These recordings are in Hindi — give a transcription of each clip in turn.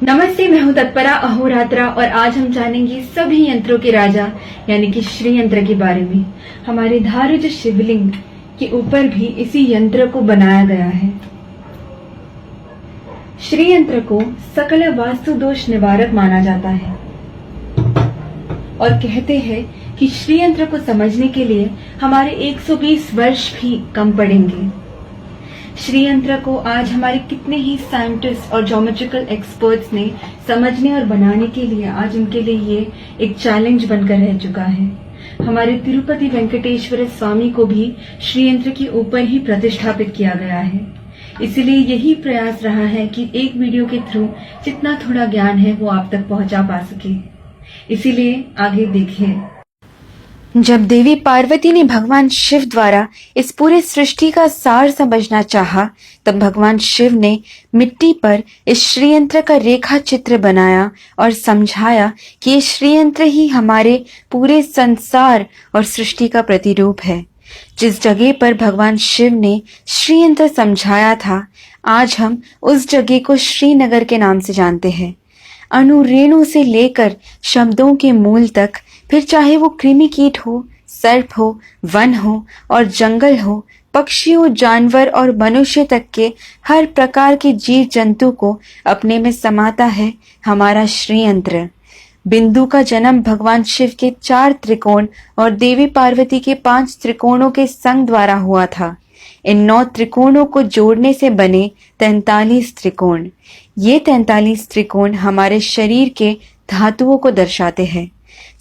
नमस्ते, मैं हूँ तत्परा अहोरात्रा और आज हम जानेंगे सभी यंत्रों के राजा यानी कि श्री यंत्र के बारे में। हमारे धारुज शिवलिंग के ऊपर भी इसी यंत्र को बनाया गया है। श्री यंत्र को सकल वास्तु दोष निवारक माना जाता है और कहते हैं कि श्री यंत्र को समझने के लिए हमारे 120 वर्ष भी कम पड़ेंगे। श्री यंत्र को आज हमारे कितने ही साइंटिस्ट और ज्योमेट्रिकल एक्सपर्ट्स ने समझने और बनाने के लिए आज उनके लिए ये एक चैलेंज बनकर रह चुका है। हमारे तिरुपति वेंकटेश्वर स्वामी को भी श्री यंत्र के ऊपर ही प्रतिष्ठापित किया गया है। इसलिए यही प्रयास रहा है कि एक वीडियो के थ्रू जितना थोड़ा ज्ञान है वो आप तक पहुंचा पा सके। इसीलिए आगे देखिए। जब देवी पार्वती ने भगवान शिव द्वारा इस पूरे सृष्टि का सार समझना चाहा, तब भगवान शिव ने मिट्टी पर इस श्रीयंत्र का रेखा चित्र बनाया और समझाया कि ये श्रीयंत्र ही हमारे पूरे संसार और सृष्टि का प्रतिरूप है। जिस जगह पर भगवान शिव ने श्रीयंत्र समझाया था, आज हम उस जगह को श्रीनगर के नाम से जानते हैं। अणु से लेकर शब्दों के मूल तक, फिर चाहे वो कृमि कीट हो, सर्प हो, वन हो और जंगल हो, पक्षियों, जानवर और मनुष्य तक के हर प्रकार के जीव जंतु को अपने में समाता है हमारा श्रीयंत्र। बिंदु का जन्म भगवान शिव के 4 त्रिकोण और देवी पार्वती के 5 त्रिकोणों के संग द्वारा हुआ था। इन 9 त्रिकोणों को जोड़ने से बने 43 त्रिकोण। ये 43 त्रिकोण हमारे शरीर के धातुओं को दर्शाते हैं।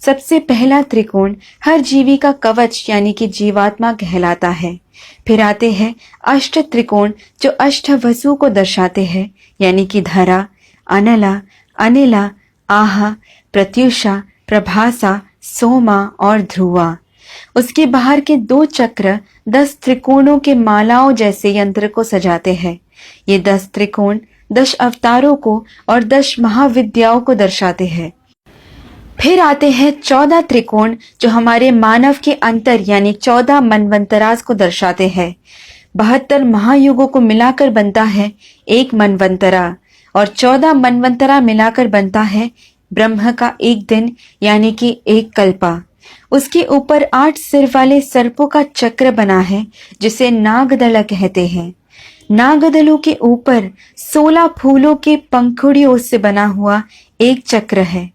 सबसे पहला त्रिकोण हर जीवी का कवच यानी कि जीवात्मा कहलाता है। फिर आते हैं अष्ट त्रिकोण जो अष्ट वसु को दर्शाते हैं यानी कि धरा, अनला, अनिला, आहा, प्रत्युषा, प्रभासा, सोमा और ध्रुवा। उसके बाहर के 2 चक्र 10 त्रिकोणों के मालाओं जैसे यंत्र को सजाते हैं। ये 10 त्रिकोण 10 अवतारों को और 10 महाविद्याओं को दर्शाते हैं। फिर आते हैं 14 त्रिकोण जो हमारे मानव के अंतर यानी 14 मनवंतरास को दर्शाते हैं। 72 महायुगों को मिलाकर बनता है एक मनवंतरा और 14 मनवंतरा मिलाकर बनता है ब्रह्म का एक दिन यानी कि एक कल्पा। उसके ऊपर 8 सिर वाले सर्पों का चक्र बना है जिसे नागदल कहते हैं। नागदलों के ऊपर 16 फूलों के पंखुड़ियों से बना हुआ एक चक्र है।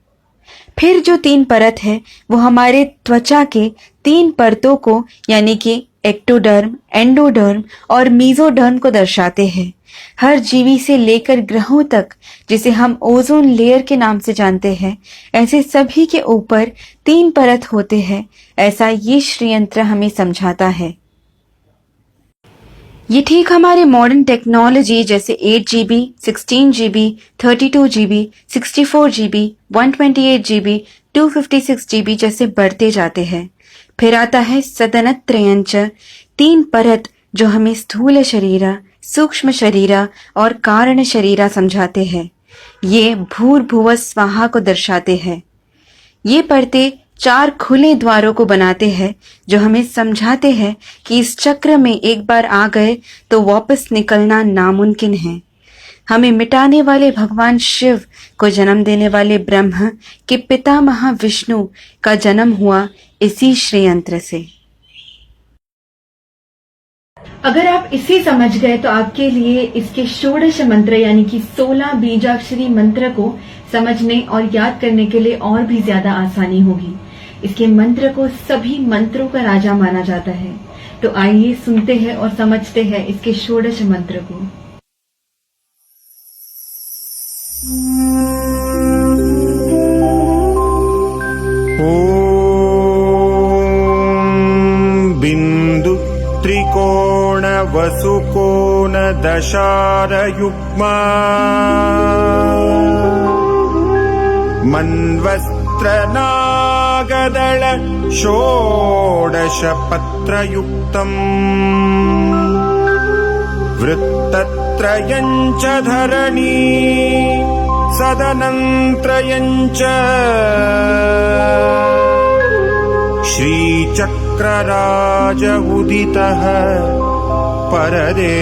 फिर जो 3 परत है वो हमारे त्वचा के 3 परतों को यानी कि एक्टोडर्म, एंडोडर्म और मीजोडर्म को दर्शाते हैं। हर जीवी से लेकर ग्रहों तक, जिसे हम ओजोन लेयर के नाम से जानते हैं, ऐसे सभी के ऊपर 3 परत होते हैं। ऐसा ये श्रीयंत्र हमें समझाता है। ये ठीक हमारे मॉडर्न टेक्नोलॉजी जैसे 8 GB, 16 GB, 32 GB, 64 GB, 128 GB, 256 GB जैसे बढ़ते जाते हैं। फिर आता है सदनत्रयंच, 3 परत जो हमें स्थूल शरीरा, सूक्ष्म शरीरा और कारण शरीरा समझाते हैं। ये भूर्भुव स्वाहा को दर्शाते हैं। ये परतें 4 खुले द्वारों को बनाते हैं जो हमें समझाते हैं कि इस चक्र में एक बार आ गए तो वापस निकलना नामुमकिन है। हमें मिटाने वाले भगवान शिव को जन्म देने वाले ब्रह्म के पितामह विष्णु का जन्म हुआ इसी श्रीयंत्र से। अगर आप इसे समझ गए तो आपके लिए इसके षोडश मंत्र यानी कि 16 बीजाक्षरी मंत्र को समझने और याद करने के लिए और भी ज्यादा आसानी होगी। इसके मंत्र को सभी मंत्रों का राजा माना जाता है। तो आइए सुनते हैं और समझते हैं इसके षोडश मंत्र को। बिंदु त्रिकोण वसुकोण दशार युग्मा मन्वस्त्र नागदल षोडश पत्रयुक्तम् वृत्तत्रयञ्च धरणी सदनंत्रयञ्च श्रीचक्रराज उदितः परदेवतायाः